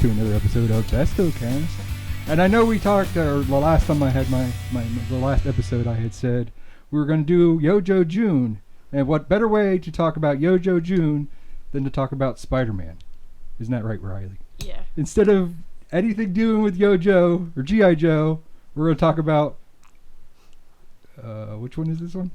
to another episode of BestowCast. And I know we talked, or the last time I had the last episode I had said we were going to do Yojo June. And what better way to talk about Yojo June than to talk about Spider-Man? Isn't that right, Rylie? Yeah. Instead of anything doing with Yojo or G.I. Joe, we're going to talk about, which one is this one?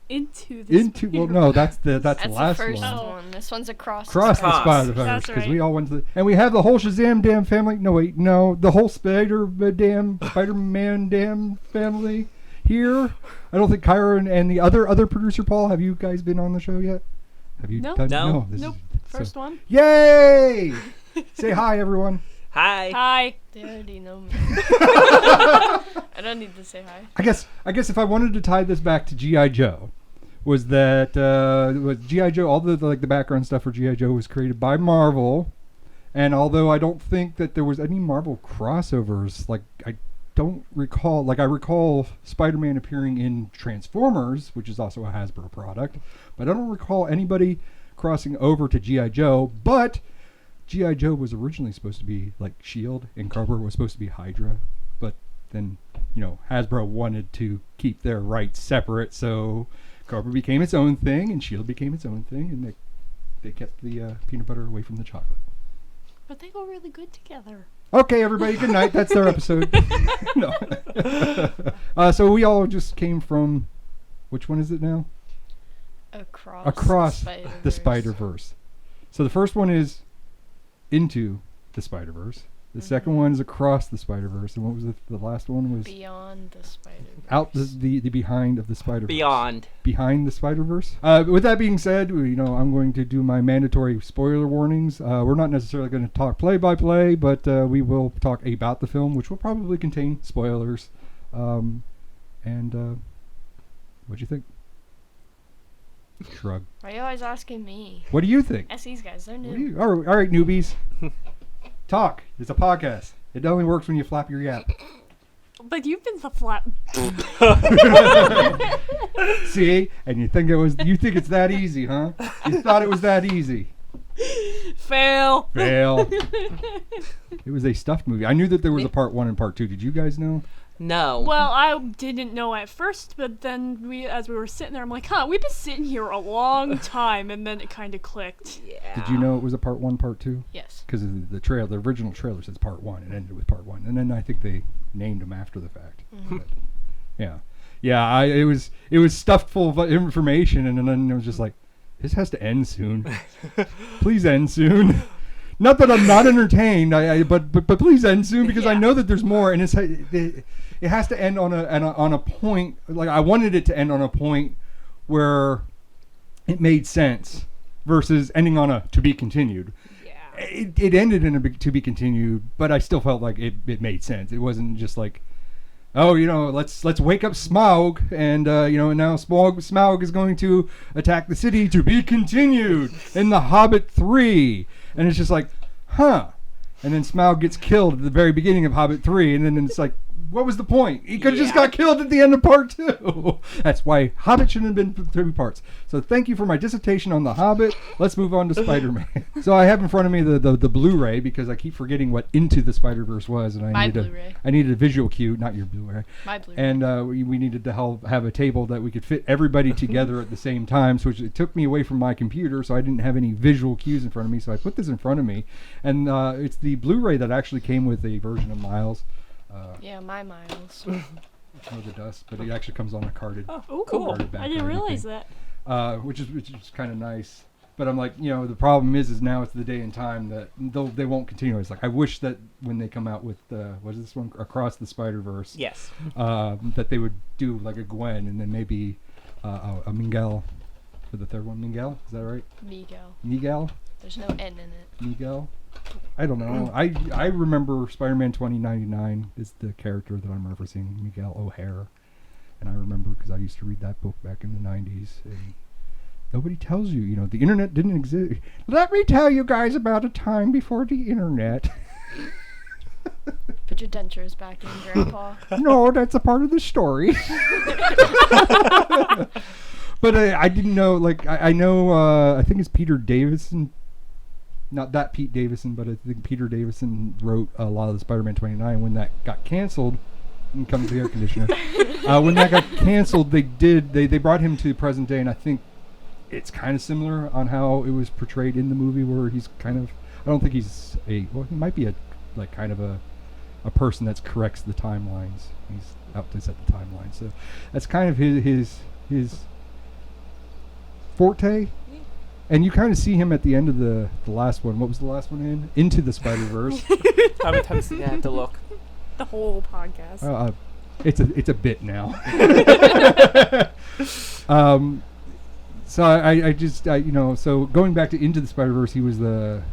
Well, no, that's the last first one. one. This one's Across the Spider-Verse, because right. we all went to and we have the whole Shazam damn family. The whole Spider-Man damn family here. I don't think Kyra and the other producer Paul, have you guys been on the show yet? Have you? No. No. Nope. First one. Yay! Say hi, everyone. Hi. Hi. They already know me. I don't need to say hi. I guess if I wanted to tie this back to G.I. Joe, was that was G.I. Joe, all the background stuff for G.I. Joe was created by Marvel, and although I don't think that there was any Marvel crossovers, I don't recall, I recall Spider-Man appearing in Transformers, which is also a Hasbro product, but I don't recall anybody crossing over to G.I. Joe, but G.I. Joe was originally supposed to be S.H.I.E.L.D. and Cobra was supposed to be Hydra, but then, Hasbro wanted to keep their rights separate, so Cobra became its own thing, and S.H.I.E.L.D. became its own thing, and they kept the peanut butter away from the chocolate. But they go really good together. Okay, everybody, good night. That's their episode. No. So we all just came from, which one is it now? Across the Spider-Verse. So the first one is Into the Spider-Verse. The second one is Across the Spider-Verse. And what was the last one? Was Beyond the Spider-Verse. Out the behind of the Spider-Verse. Behind the Spider-Verse. With that being said, I'm going to do my mandatory spoiler warnings. We're not necessarily going to talk play-by-play, but we will talk about the film, which will probably contain spoilers. What'd you think? Shrug. Why are you always asking me? What do you think? Ask these guys. They're new. All right, newbies. Talk. It's a podcast. It only works when you flap your yap. But you've been the flap. See? And you think it's that easy, huh? You thought it was that easy. Fail. It was a stuffed movie. I knew that there was a part 1 and part 2. Did you guys know? No. Well, I didn't know at first, but then as we were sitting there, I'm like, we've been sitting here a long time, and then it kind of clicked. Yeah. Did you know it was a part 1, part 2? Yes. Because the original trailer says part 1 and ended with part 1, and then I think they named them after the fact. Mm-hmm. But, yeah. It was stuffed full of information, and then it was just like, this has to end soon. Please end soon. Not that I'm not entertained, but please end soon, because I know that there's more, and it has to end on a point. I wanted it to end on a point where it made sense, versus ending on a to be continued. Yeah. It ended in a to be continued, but I still felt like it made sense. It wasn't just like, let's wake up Smaug, and now Smaug is going to attack the city, to be continued in The Hobbit 3. And it's just like, huh. And then Smaug gets killed at the very beginning of Hobbit 3, and then it's like, what was the point? He could have just got killed at the end of part 2. That's why Hobbit shouldn't have been 3 parts. So thank you for my dissertation on The Hobbit. Let's move on to Spider-Man. So I have in front of me the Blu-ray, because I keep forgetting what Into the Spider-Verse was, and I needed a visual cue, not your Blu-ray. My Blu-ray. And we needed to have a table that we could fit everybody together at the same time, so it took me away from my computer, so I didn't have any visual cues in front of me. So I put this in front of me, and it's the Blu-ray that actually came with a version of Miles. My Miles. Know the dust, but it actually comes on a carded. Oh, cool! I didn't realize that. Which is kind of nice. But I'm like, the problem is now it's the day and time that they won't continue. It's like, I wish that when they come out with what is this one, Across the Spider-Verse? Yes. That they would do like a Gwen, and then maybe a Miguel for the third one. Miguel, is that right? Miguel. There's no N in it. Miguel. I don't know. I remember Spider-Man 2099 is the character that I'm referencing, Miguel O'Hare. And I remember because I used to read that book back in the 90s. And nobody tells you, the internet didn't exist. Let me tell you guys about a time before the internet. Put your dentures back in, Grandpa. No, that's a part of the story. But I didn't know, I know, I think it's Peter Davison not that Pete Davison, but I think Peter Davison wrote a lot of the Spider-Man 29. When that got canceled, and comes the air conditioner. When that got canceled, they brought him to present day, and I think it's kind of similar on how it was portrayed in the movie, where he's kind of, I don't think he's he might be a person that corrects the timelines. He's out to set the timeline, so that's kind of his forte. And you kind of see him at the end of the last one. What was the last one in? Into the Spider-Verse. How many times did you have to look? The whole podcast. It's a bit now. So I just so going back to Into the Spider-Verse, he was the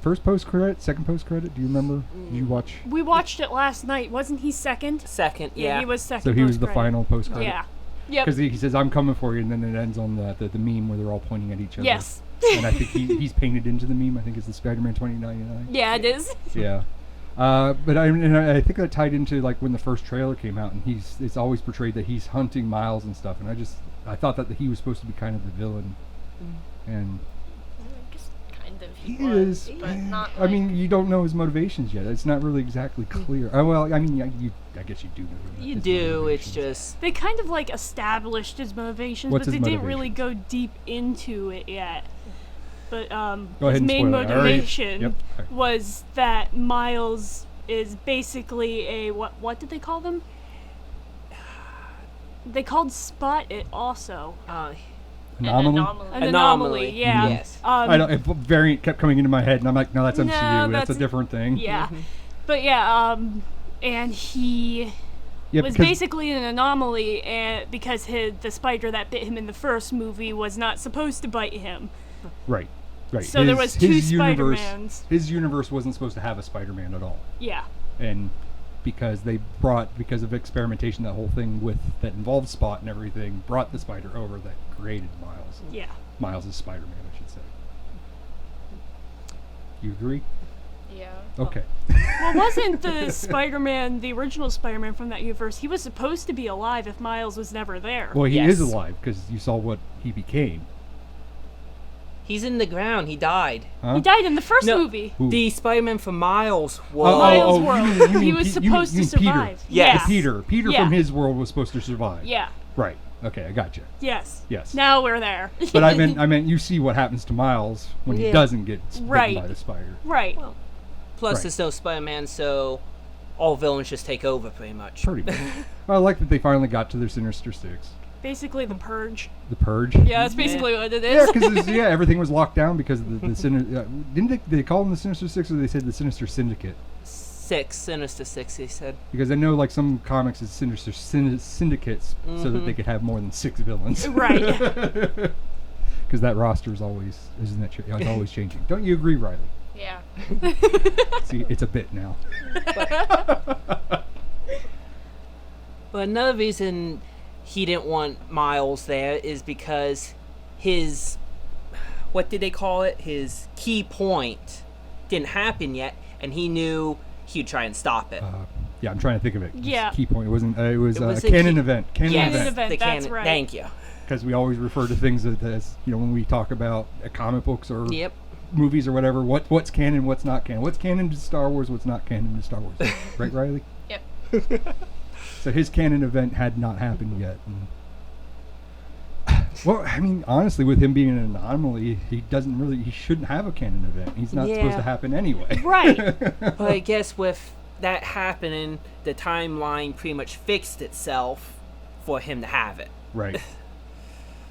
first post-credit, second post-credit. Do you remember? Did you watch? We watched it last night. Wasn't he second? Second, yeah. He was second. So he was the final post-credit. Yeah. Yep. Because he says, "I'm coming for you," and then it ends on the meme where they're all pointing at each other. Yes. And I think he's painted into the meme. I think it's the Spider-Man 2099. Yeah, it is. Yeah. But I think that tied into like when the first trailer came out, and it's always portrayed that he's hunting Miles and stuff, and I thought that he was supposed to be kind of the villain, and I guess kind of he was, is. but not. I mean, you don't know his motivations yet. It's not really exactly clear. Well, I mean, I guess you do know. You his do. It's motivations. just They kind of like established his motivations, What's but they his didn't really go motivations? deep into it yet. But Go ahead his and main spoil it. motivation Yep. was that Miles is basically a what did they call them? They called Spot it also. Anomaly. An anomaly, yeah. Yes. I know. Variant kept coming into my head, and I'm like, no, that's No, MCU. That's a that's- different thing. Yeah. But yeah, and he Yeah, was because- basically an anomaly, and because the spider that bit him in the first movie was not supposed to bite him. Right. So there was two universe, Spider-Mans. His universe wasn't supposed to have a Spider-Man at all, Yeah. and because of experimentation, that whole thing that involved Spot and everything brought the spider over that created Miles. Yeah. Miles is Spider-Man, I should say. You agree? Yeah. Okay. Well, wasn't the Spider-Man, the original Spider-Man from that universe, he was supposed to be alive if Miles was never there. Well, he Yes. is alive because you saw what he became. he's in the ground. He died. Huh? He died in the first No. movie. Who? The Spider-Man from Miles was. Miles' you world. mean- He was supposed to Peter. survive. Yes. The Peter Yeah. from his world was supposed to survive. Yeah. Right. Okay, I got you. Yes. Yes. Now we're there. But I meant you see what happens to Miles when he Yeah. doesn't get bitten Right. by the spider. Right. Plus, Right. there's no Spider-Man, so all villains just take over pretty much. Pretty much. Well, I like that they finally got to their Sinister Six. Basically the Purge. The Purge. Yeah, that's basically what it Yeah, is. because everything was locked down because of the didn't they call them the Sinister Six, or they said the Sinister Syndicate? Sinister Six, he said. Because I know like some comics is Sinister Syndicates so that they could have more than 6 villains. Right. Because that roster is always it's always changing. Don't you agree, Rylie? Yeah. See, it's a bit now. But another reason he didn't want Miles there is because his, what did they call it? His key point didn't happen yet, and he knew he'd try and stop it. Yeah, I'm trying to think of it. His Yeah. key point. It wasn't. It was It was a a canon key- event. Canon Yes, Canon event. event, the that's canon. right. Thank you. Because we always refer to things as when we talk about comic books or Yep. movies or whatever. What's canon? What's not canon? What's canon to Star Wars? What's not canon to Star Wars? Right, Rylie? Yep. So his canon event had not happened yet. Well, I mean, honestly, with him being an anomaly, he shouldn't have a canon event. He's not supposed Yeah. to happen anyway. Right. But I guess with that happening, the timeline pretty much fixed itself for him to have it. Right.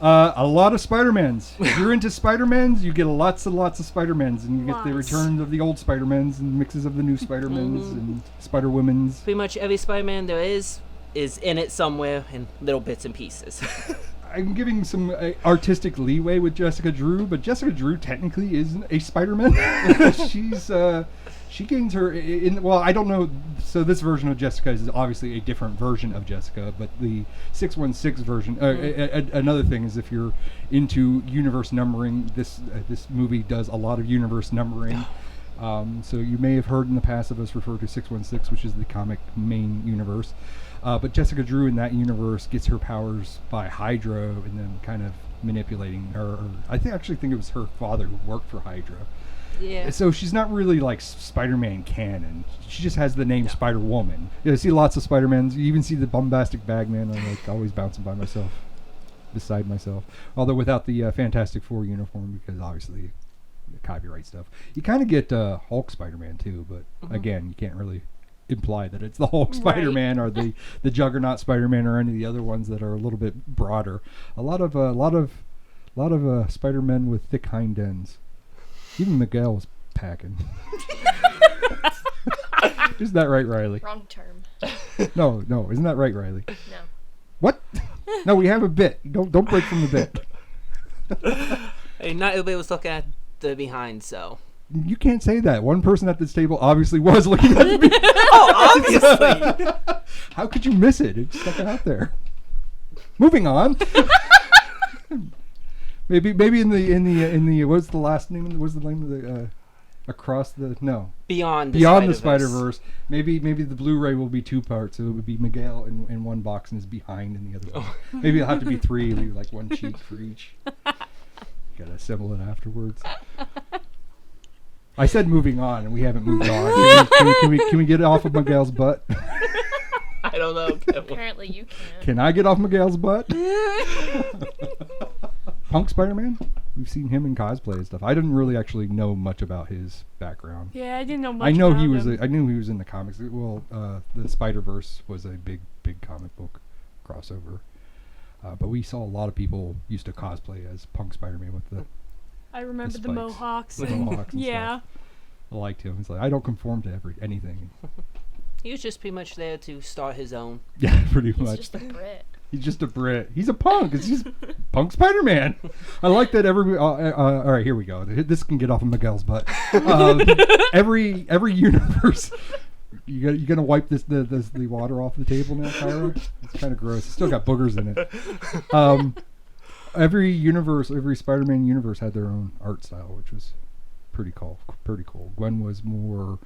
A lot of Spider-Mans. If you're into Spider-Mans, you get lots and lots of Spider-Mans, and you get the Lots. return of the old Spider-Mans and mixes of the new Spider-Mans and Spider-Womans. Pretty much every Spider-Man there is in it somewhere in little bits and pieces. I'm giving some artistic leeway with Jessica Drew, but Jessica Drew technically isn't a Spider-Man. She gains her well, I don't know. So this version of Jessica is obviously a different version of Jessica, but the 616 version. Another thing is if you're into universe numbering, this movie does a lot of universe numbering. So you may have heard in the past of us refer to 616, which is the comic main universe. But Jessica Drew in that universe gets her powers by Hydra and then kind of manipulating her. I actually think it was her father who worked for Hydra. Yeah. So she's not really like Spider-Man canon. She just has the name Spider-Woman. I see lots of Spider-Mans. You even see the bombastic Bagman. I'm like always bouncing beside myself. Although without the Fantastic Four uniform, because obviously the copyright stuff. You kind of get Hulk Spider-Man too, but again, you can't really imply that it's the Hulk Spider-Man or the Juggernaut Spider-Man or any of the other ones that are a little bit broader. A lot of Spider-Men with thick hind ends. Even Miguel was packing. Isn't that right, Rylie? Wrong term. No, isn't that right, Rylie? No. What? No, we have a bit. Don't break from the bit. Hey, not everybody was looking at the behind, so. You can't say that. One person at this table obviously was looking at the behind. Oh, obviously. How could you miss it? It stuck out there. Moving on. maybe in the what's the last name? What's the name of the across the Beyond the Spider-Verse. Maybe the Blu-ray will be 2 parts. So it would be Miguel in one box and his behind in the other one. Maybe it'll have to be 3, leave like one cheek for each. Gotta assemble it afterwards. I said moving on, and we haven't moved on. Can we get off of Miguel's butt? I don't know. Apparently you can't. Can I get off Miguel's butt? Punk Spider-Man? We've seen him in cosplay and stuff. I didn't really actually know much about his background. Yeah, I didn't know much. I know about he was. him. I knew he was in the comics. Well, the Spider-Verse was a big comic book crossover. But we saw a lot of people used to cosplay as Punk Spider-Man with the. I remember the spikes. mohawks. With And, mohawks and yeah. stuff. I liked him. It's like I don't conform to anything. He was just pretty much there to start his own. Yeah, pretty He's much. just a Brit. He's just a Brit. He's a punk. It's just Punk Spider-Man. I like that every. All right, here we go. This can get off of Miguel's butt. Every universe. You gonna wipe the water off the table now, Kyra? It's kind of gross. It's still got boogers in it. Every universe, every Spider-Man universe had their own art style, which was pretty cool. Gwen was more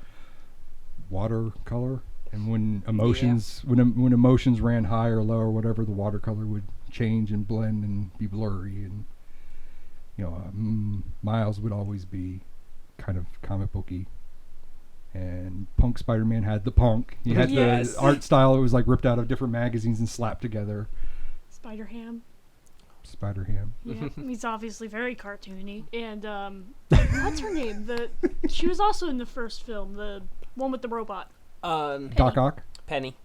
watercolor, and when emotions when emotions ran high or low or whatever, the watercolor would change and blend and be blurry. And Miles would always be kind of comic booky. And Punk Spider-Man had the punk. He had the art style. It was like ripped out of different magazines and slapped together. Spider-Ham. Spider-Ham. Yeah, he's obviously very cartoony. And what's her name? She was also in the first film, the one with the robot. Doc Ock. Penny.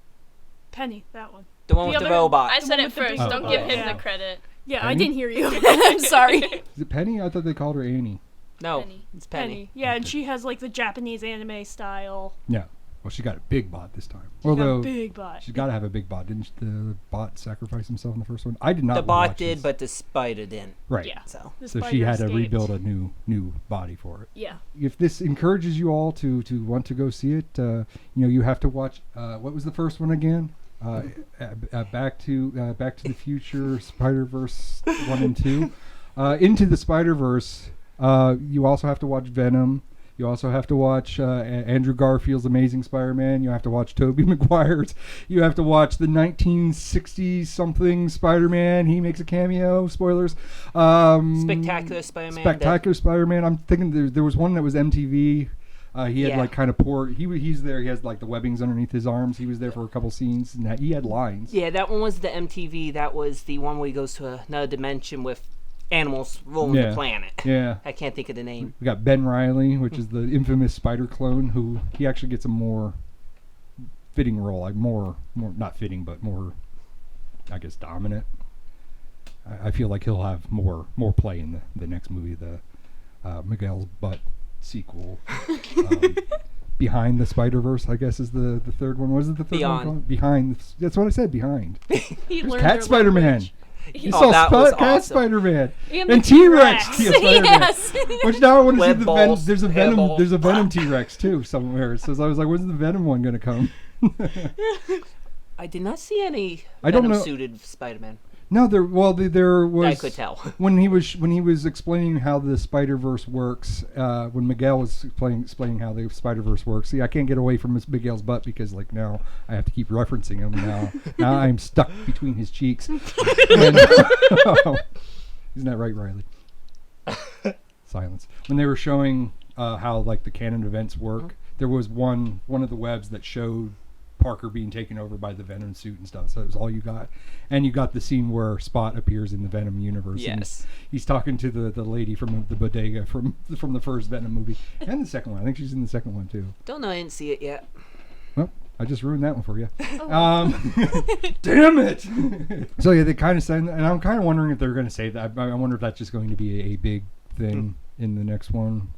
Penny, that one. The one with the robot. I said one it with the first. big Don't robot. give him Yeah. the credit. Yeah, Penny? I didn't hear you. I'm sorry. Is it Penny? I thought they called her Annie. No, Penny. it's Penny. Yeah, and she has like the Japanese anime style. Yeah. Well, she got a big bot this time. She's got Although a big butt. she's got to have a big bot. Didn't the bot sacrifice himself in the first one? I did not. The bot watch did, this. but the spider didn't. Right. Yeah. So The So she spider had to escaped. rebuild a new body for it. Yeah. If this encourages you all to want to go see it, you have to watch. What was the first one again? Back to the Future, Spider-Verse 1 and 2. Into the Spider-Verse. You also have to watch Venom. You also have to watch Andrew Garfield's Amazing Spider-Man. You have to watch Tobey Maguire's. You have to watch the 1960-something Spider-Man. He makes a cameo. Spoilers. Spectacular Spider-Man. Spectacular Spider-Man. I'm thinking there was one that was MTV. He had like kind of poor. He's there. He has like the webbings underneath his arms. He was there for a couple scenes, and he had lines. Yeah, that one was the MTV. That was the one where he goes to another dimension with animals ruling the planet. Yeah. I can't think of the name. We got Ben Rylie, which is the infamous spider clone, who he actually gets a more fitting role, like more not fitting, but more, I guess, dominant. I feel like he'll have more play in the next movie, the Miguel's Butt sequel. Behind the Spider-Verse, I guess, is the third one. What is it, the third Beyond. one called? Behind. That's what I said, behind. He There's learned Cat their Spider-Man. language. You Oh, saw that was Cat awesome. Spider-Man. And And the T-Rex. T-Rex. Spider-Man. Yes. Which now I want to see Web the balls, Venom. There's a hair Venom. balls. There's a Venom T-Rex too somewhere. So I was like, when's the Venom one gonna come? I did not see any I don't know. Venom-suited Spider-Man. No, there was. I could tell. when he was explaining how the Spider-Verse works. When Miguel was explaining how the Spider-Verse works. See, I can't get away from Miguel's butt because like now I have to keep referencing him. Now I'm stuck between his cheeks. And, isn't that right, Rylie? Silence. When they were showing how like the canon events work. There was one of the webs that showed Parker being taken over by the Venom suit and stuff. So that was all you got. And you got the scene where Spot appears in the Venom universe. Yes. And he's talking to the lady from the bodega from the first Venom movie and the second one. I think she's in the second one too. Don't know, I didn't see it yet. Well, I just ruined that one for you. Damn it! So yeah, they kind of said, and I'm kind of wondering if they're going to say that. I wonder if that's just going to be a big thing in the next one.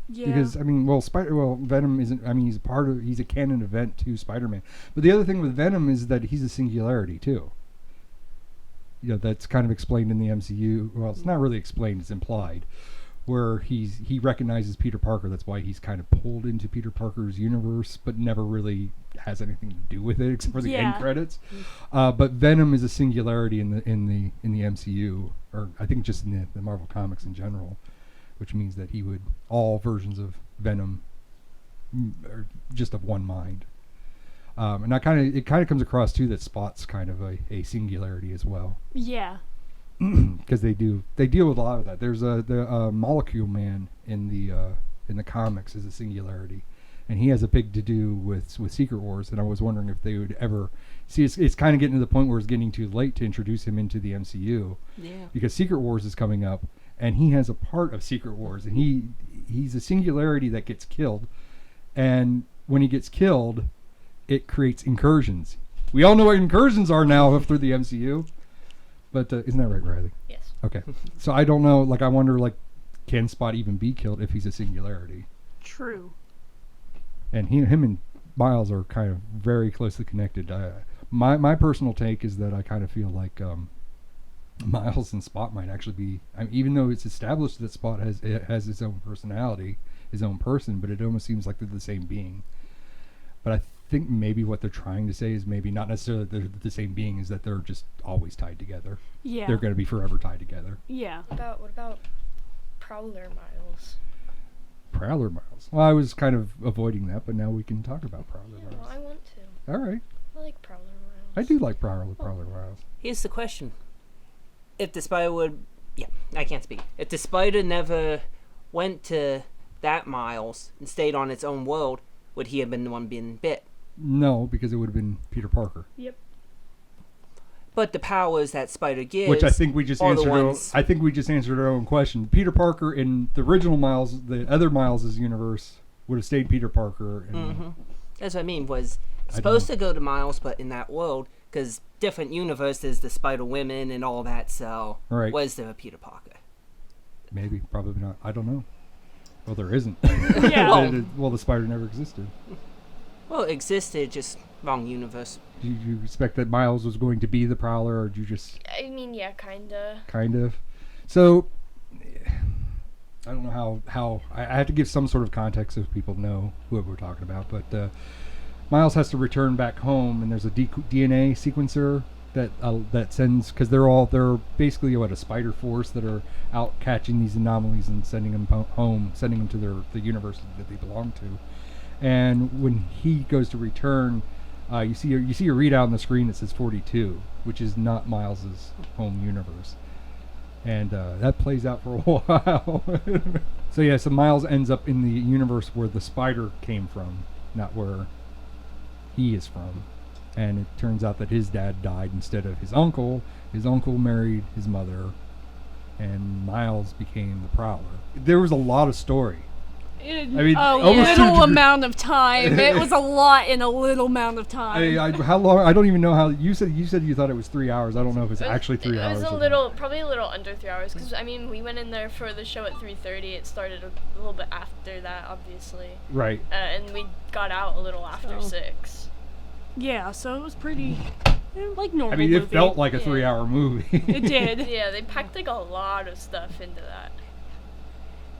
Yeah. Because I mean, Venom isn't. I mean, he's a canon event to Spider-Man. But the other thing with Venom is that he's a singularity too. You know, that's kind of explained in the MCU. Well, it's not really explained; it's implied. Where he recognizes Peter Parker. That's why he's kind of pulled into Peter Parker's universe, but never really has anything to do with it except for the end credits. But Venom is a singularity in the MCU, or I think just in the Marvel comics in general, which means that all versions of Venom are just of one mind. And it kind of comes across too that Spot's kind of a singularity as well. Yeah. Because they deal with a lot of that. There's the Molecule Man in the comics is a singularity, and he has a big to do with Secret Wars. And I was wondering if they would ever see. It's kind of getting to the point where it's getting too late to introduce him into the MCU. Yeah. Because Secret Wars is coming up, and he has a part of Secret Wars, and he's a singularity that gets killed, and when he gets killed, it creates incursions. We all know what incursions are now through the MCU. But isn't that right, Rylie? Yes. Okay. So I don't know. Like, I wonder, like, can Spot even be killed if he's a singularity? True. And him and Miles are kind of very closely connected. My personal take is that I kind of feel like Miles and Spot might actually be. I mean, even though it's established that Spot has his own personality, his own person, but it almost seems like they're the same being. But I think maybe what they're trying to say is maybe not necessarily that they're the same being, is that they're just always tied together. Yeah. They're going to be forever tied together. Yeah. What about Prowler Miles? Prowler Miles. Well, I was kind of avoiding that, but now we can talk about Prowler Miles. Well, I want to. All right. I like Prowler Miles. I do like Prowler Miles. Here's the question. If the spider I can't speak. If the spider never went to that Miles and stayed on its own world, would he have been the one being bit? No, because it would have been Peter Parker. Yep. But the powers that Spider gives, which I think we just answered. I think we just answered our own question. Peter Parker in the original Miles, the other Miles' universe, would have stayed Peter Parker. And that's what I mean. Was supposed to go to Miles, but in that world, because different universes, the Spider Women and all that. So was there a Peter Parker? Maybe, probably not. I don't know. Well, there isn't. Yeah. Well, the spider never existed. Well, it existed, just wrong universe. Do you expect that Miles was going to be the Prowler, or did you just... I mean, yeah, kinda. Kind of. So, I don't know how I have to give some sort of context so people know who we're talking about, but Miles has to return back home, and there's a DNA sequencer that sends, because they're basically a spider force that are out catching these anomalies and sending them home, sending them to the universe that they belong to. And when he goes to return, you see a readout on the screen that says 42, which is not Miles's home universe, and that plays out for a while. So Miles ends up in the universe where the spider came from, not where he is from. And it turns out that his dad died instead of his uncle. His uncle married his mother, and Miles became the Prowler. There was a lot of story. A little amount of time. It was a lot in a little amount of time. How long? I don't even know how. You said you thought it was 3 hours. I don't know if it's actually 3 hours. It was probably a little under 3 hours, because I mean we went in there for the show at 3:30. It started a little bit after that, obviously. Right. And we got out a little after 6. Yeah, so it was pretty like normal. I mean, it movie. felt like a 3-hour movie. It did. Yeah, they packed like a lot of stuff into that.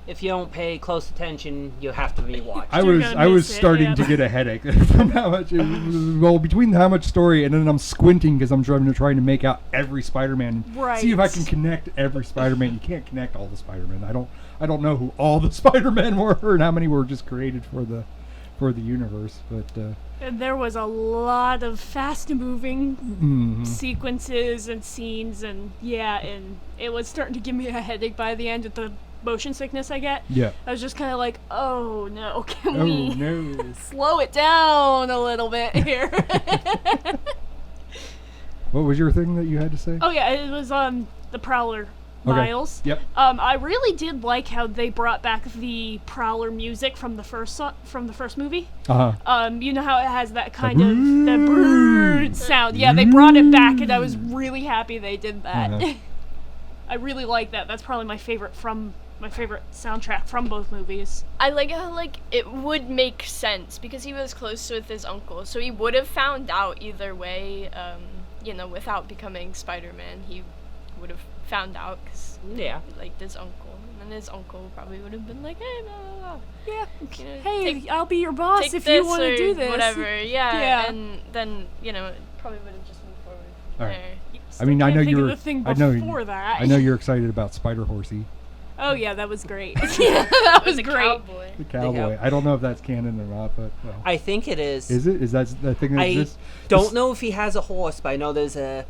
If you don't pay close attention, you have to rewatch. I was starting to get a headache from how much. Between how much story, and then I'm squinting because I'm trying to make out every Spider-Man. Right. See if I can connect every Spider-Man. You can't connect all the Spider-Man. I don't know who all the Spider-Men were and how many were just created for the universe, but. And there was a lot of fast-moving sequences and scenes, and it was starting to give me a headache by the end of the motion sickness I get. Yeah. I was just kind of like, oh no, can Oh we no. slow it down a little bit here? What was your thing that you had to say? Oh yeah, it was the Prowler Miles. Yep. I really did like how they brought back the Prowler music from the first movie. You know how it has that kind of the brrrr sound. Yeah, they brought it back, and I was really happy they did that. I really like that. That's probably my favorite soundtrack from both movies. I like how it would make sense because he was close with his uncle, so he would have found out either way. Without becoming Spider-Man, he would have found out because he liked his uncle, and then his uncle probably would have been like, hey, blah, blah, blah. Yeah, hey, I'll be your boss if you want to do this. Whatever, yeah. And then it probably would have just moved forward from there. I mean, I know you're. I know you're excited about Spider Horsey. Oh yeah, that was great. That was great. The cowboy. I don't know if that's canon or not, but I think it is. Is it? Is that the thing that exists? Don't know if he has a horse, but I know there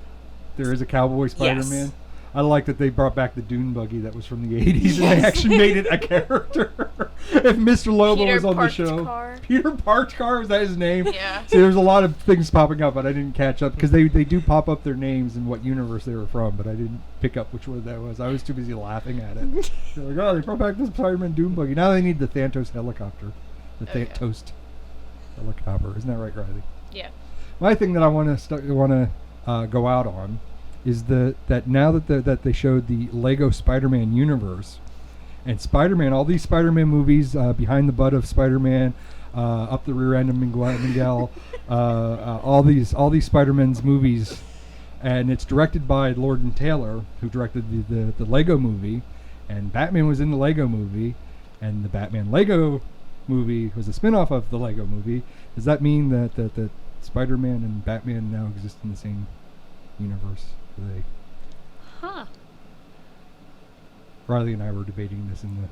is a cowboy Spider-Man. Yes. I like that they brought back the Dune buggy that was from the 80s, and they actually made it a character. If Mr. Lobo was on the show. Peter Parked Car, was that his name? Yeah. See, there's a lot of things popping up, but I didn't catch up, because they do pop up their names and what universe they were from, but I didn't pick up which one that was. I was too busy laughing at it. They're like, oh, they brought back this Spider-Man Dune buggy. Now they need the Thantos helicopter. The Thantos helicopter. Isn't that right, Rylie? Yeah. My thing that I want to go out on is that now that they showed the Lego Spider-Man universe, and Spider-Man, all these Spider-Man movies, Behind the Butt of Spider-Man, Up the Rear End of Miguel, all these Spider-Man's movies, and it's directed by Lord and Taylor, who directed the Lego movie, and Batman was in the Lego movie, and the Batman Lego movie was a spin-off of the Lego movie. Does that mean that Spider-Man and Batman now exist in the same universe? Rylie and I were debating this in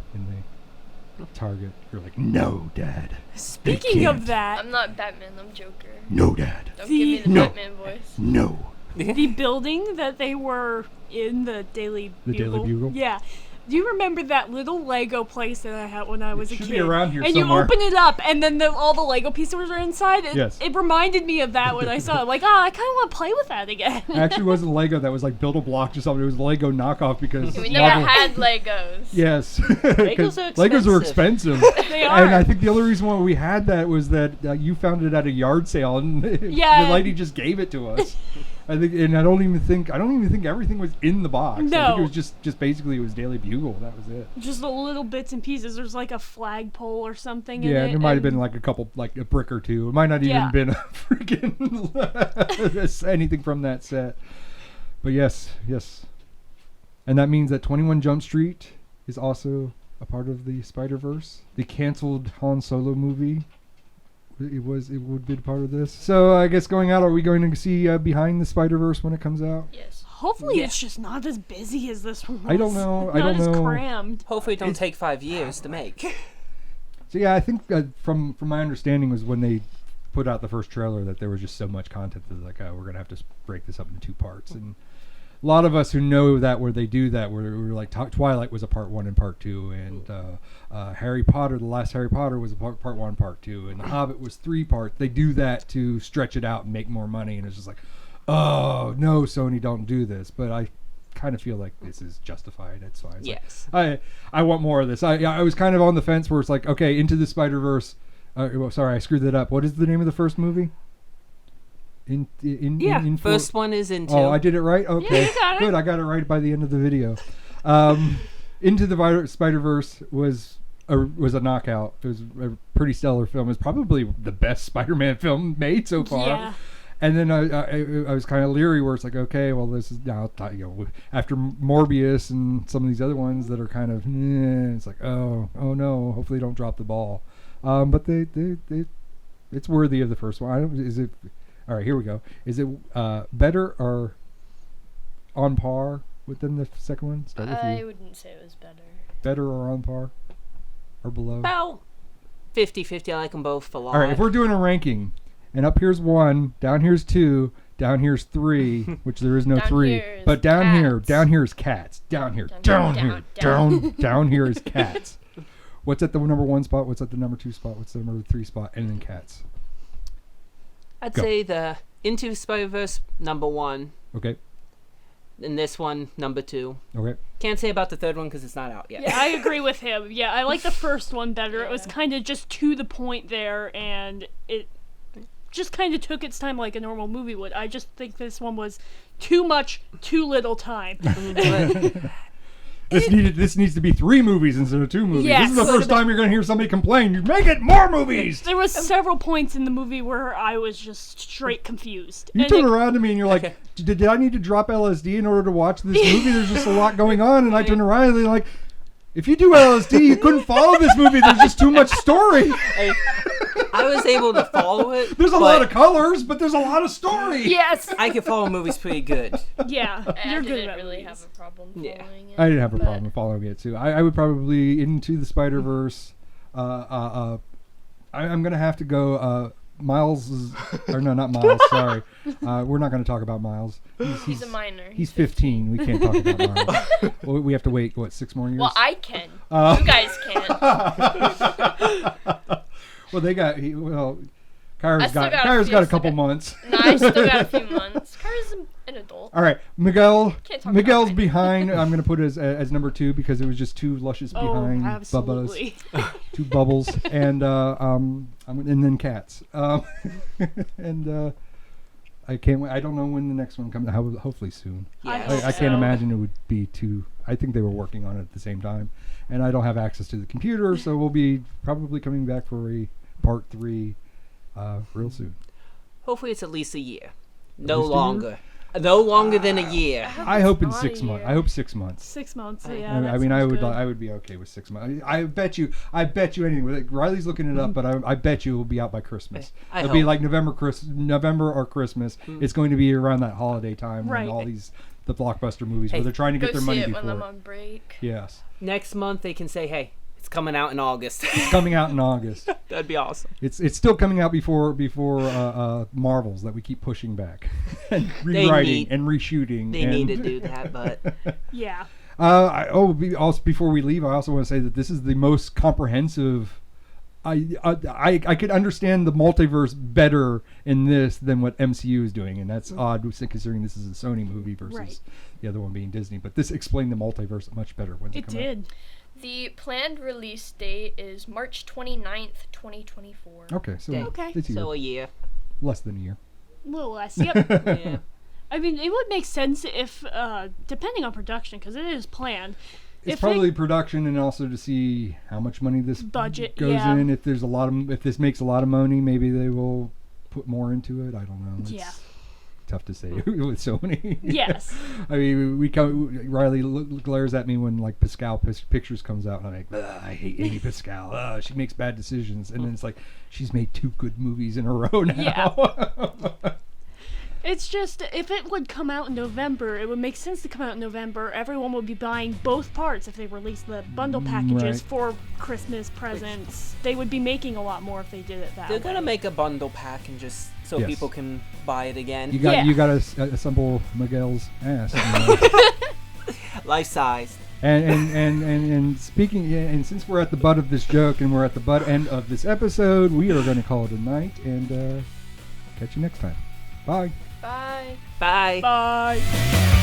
the Target. You're like, no, Dad. Speaking of that, I'm not Batman. I'm Joker. No, Dad. Don't give me the Batman voice. No. The building that they were in, the Daily Bugle. Daily Bugle. Yeah. Do you remember that little Lego place that I had when I was a kid? Should be around here and somewhere. You open it up, and then all the Lego pieces were inside. It reminded me of that when I saw it. Like, I kind of want to play with that again. It actually wasn't Lego. That was like Build-A-Block or something. It was a Lego knockoff because we never had Legos. Yes. Legos are expensive. They are. And I think the only reason why we had that was that you found it at a yard sale, and the lady just gave it to us. I think, and I don't even think everything was in the box. No. I think it was just basically it was Daily Bugle. That was it. Just the little bits and pieces. There's like a flagpole or something. Yeah, in it, there might have been like a couple, like a brick or two. It might not even been a freaking anything from that set. But yes, and that means that 21 Jump Street is also a part of the Spider-Verse. The canceled Han Solo movie. It would be part of this. So I guess going out, are we going to see Behind the Spider-Verse when it comes out? Yes. Hopefully it's just not as busy as this one was. I don't know. Not as crammed. Hopefully it don't take 5 years to make. So yeah, I think from my understanding was when they put out the first trailer that there was just so much content that like, we're going to have to break this up into 2 parts. And a lot of us who know that where they do that, where we were like Twilight was a part 1 and part 2, and Harry Potter, the last Harry Potter was a part 1, part 2, and The Hobbit was 3 parts. They do that to stretch it out and make more money, and it's just like, oh no, Sony, don't do this. But I kind of feel like this is justified. It's fine. It's yes. Like, I want more of this. I was kind of on the fence where it's like, okay, Into the Spider-Verse. Sorry, I screwed that up. What is the name of the first movie? First one is Into. Oh, I did it right? Okay. Yeah, you got it. Good, I got it right by the end of the video. Into the Spider-Verse was a knockout. It was a pretty stellar film. It was probably the best Spider-Man film made so far. Yeah. And then I was kind of leery where it's like, okay, well, this is now, after Morbius and some of these other ones that are kind of, it's like, oh no, hopefully don't drop the ball. But it's worthy of the first one. All right, here we go. Is it better or on par within the second one? Start with I you. wouldn't say it was better. Better or on par? Or below? About 50-50. I like them both a lot. All right, if we're doing a ranking, and up here's 1, down here's 2, Down here's 3, which there is no Down 3. here's But down cats. here is cats. Down here is cats. What's at the number 1 spot? What's at the number 2 spot? What's the number 3 spot? And then cats. I'd Go. say the Into Spider-Verse number 1, Okay. and this one number 2. Okay. Can't say about the third one because it's not out yet. Yeah, I agree with him. Yeah, I like the first one better. It was Yeah. kind of just to the point there, and it just kind of took its time like a normal movie would. I just think this one was too much, too little time. This needs to be 3 movies instead of 2 movies. Yes. This is the first time you're going to hear somebody complain. You make it more movies. There was several points in the movie where I was just straight confused. You And turn it- around to me and you're like, did I need to drop LSD in order to watch this movie? There's just a lot going on. And I turn around and they're like, if you do LSD, you couldn't follow this movie. There's just too much story. I was able to follow it. There's a but lot of colors, but there's a lot of story. Yes. I can follow movies pretty good. Yeah, I you're good didn't at really movies. have a problem Yeah. following it. I didn't have a but- problem following it too. I would probably Into the Spider-Verse. I'm gonna have to go. Miles is, or no, not Miles. Sorry, we're not going to talk about Miles. He's a minor. He's 15. We can't talk about Miles. Well, we have to wait 6 more years? Well, I can. Uh, You guys can't. Well, Kyra's still got got a Kyra's few got a couple seconds. months. No, I still got a few months. Kyra's an adult. All right, Miguel. Can't talk Miguel's about behind. I'm going to put it as number 2 because it was just 2 luscious Oh, behind absolutely. Bubba's, 2 bubbles, and and then cats. And I can't wait. I don't know when the next one comes. Hopefully soon. Yeah. I can't imagine it would be too. I think they were working on it at the same time, and I don't have access to the computer, so we'll be probably coming back for a part 3 real soon. Hopefully it's at least a year. No least a year? longer. No longer than a year. I hope in not a 6 months. year. I hope 6 months. 6 months. I- Yeah. I that mean, I sounds would, good. I would be okay with 6 months. I bet you anything. Like, Riley's looking it up, but I bet you it will be out by Christmas. I It'll be hope. like November or Christmas. It's going to be around that holiday time Right. when all the blockbuster movies where Hey, they're trying to Go get their see money it when I'm before. on break. Yes, Next month they can say, hey, it's coming out in August. it's coming out in August. That'd be awesome. It's still coming out before Marvels that we keep pushing back and They rewriting need- and reshooting. They and need to do that, but Yeah. Also, before we leave, I also want to say that this is the most comprehensive. I could understand the multiverse better in this than what MCU is doing, and that's odd considering this is a Sony movie versus Right. the other one being Disney. But this explained the multiverse much better when It did. The planned release date is March 29th, 2024. Okay, so Okay. it's a year. so a year. Less than a year. A little less. Yep. Yeah. I mean, it would make sense if, depending on production, because it is planned. It's If probably production and also to see how much money this Budget, goes yeah. in. If there's if this makes a lot of money, maybe they will put more into it. I don't know. It's Yeah. tough to say with Sony. Yes. I mean, Rylie glares at me when like Pascal Pictures comes out, and I'm like, "Ugh, I hate Amy Pascal. She makes bad decisions, and then it's like she's made 2 good movies in a row now. It's just, if it would come out in November, it would make sense to come out in November. Everyone would be buying both parts if they released the bundle packages Right. for Christmas presents. They would be making a lot more if they did it that They're way. gonna make a bundle pack and just so Yes. people can buy it again. You got Yeah. you got to assemble Miguel's ass. Life size. And speaking, and since we're at the butt of this joke and we're at the butt end of this episode, we are going to call it a night and catch you next time. Bye. Bye. Bye. Bye.